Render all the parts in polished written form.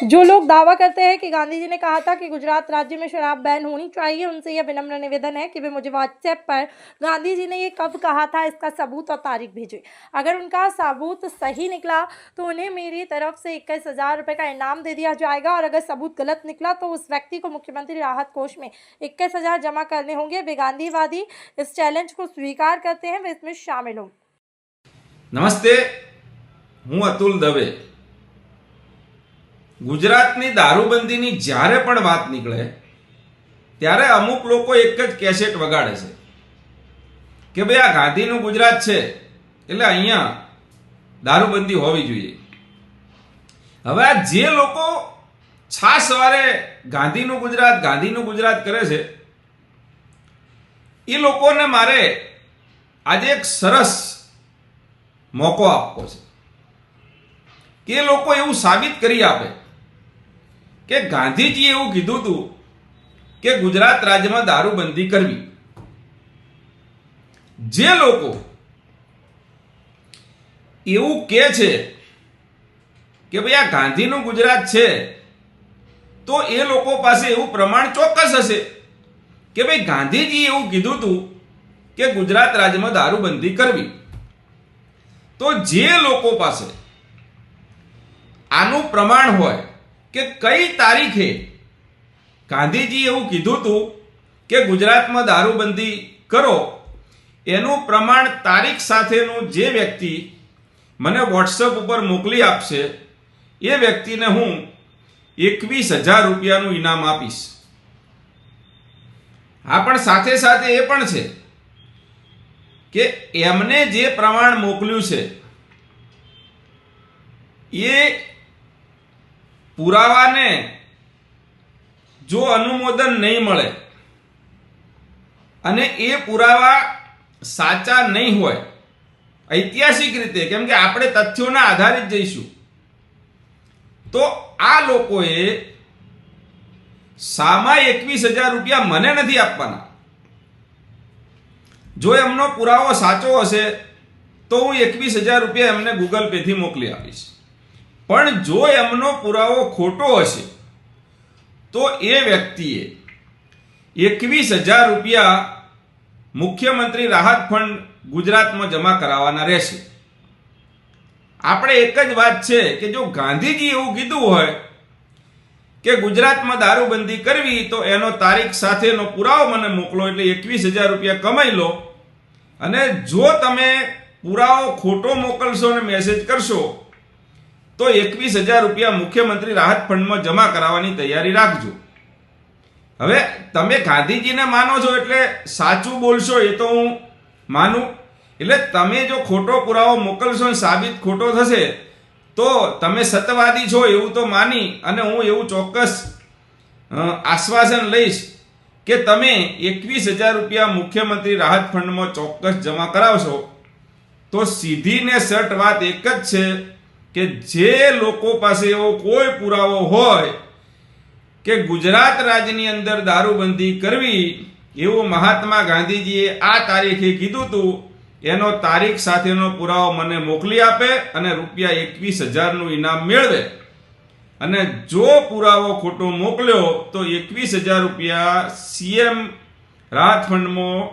जो लोग दावा करते हैं कि गांधी जी ने कहा था कि गुजरात राज्य में शराब बैन होनी चाहिए, उनसे यह विनम्र निवेदन है कि वे मुझे व्हाट्सएप पर गांधी जी ने ये कब कहा था इसका सबूत और तारीख भेजें। अगर उनका सबूत सही निकला तो उन्हें मेरी तरफ से 21,000 रुपये का इनाम दे दिया जाएगा, और अगर सबूत गलत निकला तो उस व्यक्ति को मुख्यमंत्री राहत कोष में 21,000 जमा करने होंगे। वे गांधीवादी इस चैलेंज को स्वीकार करते हैं, वे इसमें शामिल हों। નમસ્તે, હું અતુલ દવે। ગુજરાતની દારૂબંધીની જ્યારે પણ વાત નીકળે ત્યારે અમુક લોકો એક જ કેસેટ વગાડે છે કે ભાઈ આ ગાંધીનું ગુજરાત છે એટલે અહીંયા દારૂબંધી હોવી જોઈએ। હવે આ જે લોકો છાસવારે ગાંધીનું ગુજરાત કરે છે એ લોકોને મારે આજે એક સરસ મોકો આપવો છે કે એ લોકો એવું સાબિત કરી આપે કે ગાંધીજીએ એવું કીધું હતું કે ગુજરાત રાજ્યમાં દારૂબંધી કરવી। જે લોકો એવું કહે છે કે ભાઈ આ ગાંધીનું ગુજરાત છે તો એ લોકો પાસે એવું પ્રમાણ ચોક્કસ હશે કે ભાઈ ગાંધીજીએ એવું કીધું હતું કે ગુજરાત રાજ્યમાં દારૂબંધી કરવી। તો જે લોકો પાસે આનું પ્રમાણ હોય કે કઈ તારીખે ગાંધીજી એવું કીધું હતું કે ગુજરાતમાં દારૂબંધી કરો એનું પ્રમાણ તારીખ સાથેનું જે વ્યક્તિ મને વોટ્સઅપ ઉપર મોકલી આપશે એ વ્યક્તિને હું 21,000 રૂપિયાનું ઇનામ આપીશ। હા, પણ સાથે સાથે એ પણ છે કે એમને જે પ્રમાણ મોકલ્યું છે એ પુરાવાને જો અનુમોદન નહીં મળે અને એ પુરાવા સાચા નહીં હોય ઐતિહાસિક રીતે, કેમ કે આપણે તથ્યોના આધારિત જઈશું, તો આ લોકોએ સામા 21,000 રૂપિયા મને નથી આપવાના। જો એમનો પુરાવો સાચો હશે તો હું 21,000 રૂપિયા એમને ગૂગલ પે થી મોકલી આપીશ, પણ જો એમનો પુરાવો ખોટો હશે તો એ વ્યક્તિએ 21,000 રૂપિયા મુખ્યમંત્રી રાહત ફંડ ગુજરાતમાં જમા કરાવવાના રહેશે। આપણે એક જ વાત છે કે જો ગાંધીજી એવું કીધું હોય કે ગુજરાતમાં દારૂબંધી કરવી તો એનો તારીખ સાથેનો પુરાવો મને મોકલો, એટલે 21,000 રૂપિયા કમાઈ લો। અને જો તમે પુરાવો ખોટો મોકલશો અને મેસેજ કરશો તો 21,000 રૂપિયા મુખ્યમંત્રી રાહત ફંડમાં જમા કરાવવાની તૈયારી રાખજો। હવે તમે ગાંધીજીને માનો છો એટલે સાચું બોલશો એ તો હું માનું, એટલે તમે જો ખોટો પુરાવો મોકલશો અને સાબિત ખોટો થશે તો તમે સત્યવાદી છો એવું તો માની અને હું એવું ચોક્કસ આશ્વાસન લઈશ કે તમે 21,000 રૂપિયા મુખ્યમંત્રી રાહત ફંડમાં ચોક્કસ જમા કરાવશો। તો સીધી ને સટ વાત એક જ છે કે જે લોકો પાસે એવો કોઈ પુરાવો હોય કે ગુજરાત રાજ્યની અંદર દારૂબંધી કરવી એવું મહાત્મા ગાંધીજીએ આ તારીખે કીધું હતું, એનો તારીખ સાથેનો પુરાવો મને મોકલી આપે અને રૂપિયા 21,000નું ઇનામ મેળવે। અને જો પુરાવો ખોટો મોકલ્યો તો 21,000 રૂપિયા સીએમ રાહત ફંડમાં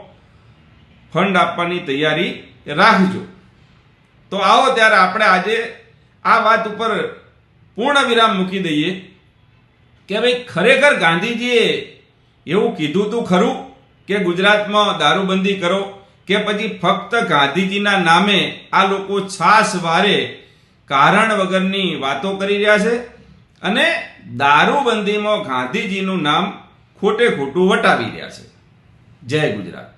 ફંડ આપવાની તૈયારી રાખજો। તો આવો ત્યારે આપણે આજે આ વાત ઉપર પૂર્ણ વિરામ મૂકી દઈએ કે ભાઈ ખરેખર ગાંધીજીએ એવું કીધું હતું ખરું કે ગુજરાતમાં દારૂબંધી કરો, કે પછી ફક્ત ગાંધીજીના નામે આ લોકો છાસવારે કારણ વગરની વાતો કરી રહ્યા છે અને દારૂબંધીમાં ગાંધીજીનું નામ ખોટે ખોટું વટાવી રહ્યા છે। જય ગુજરાત।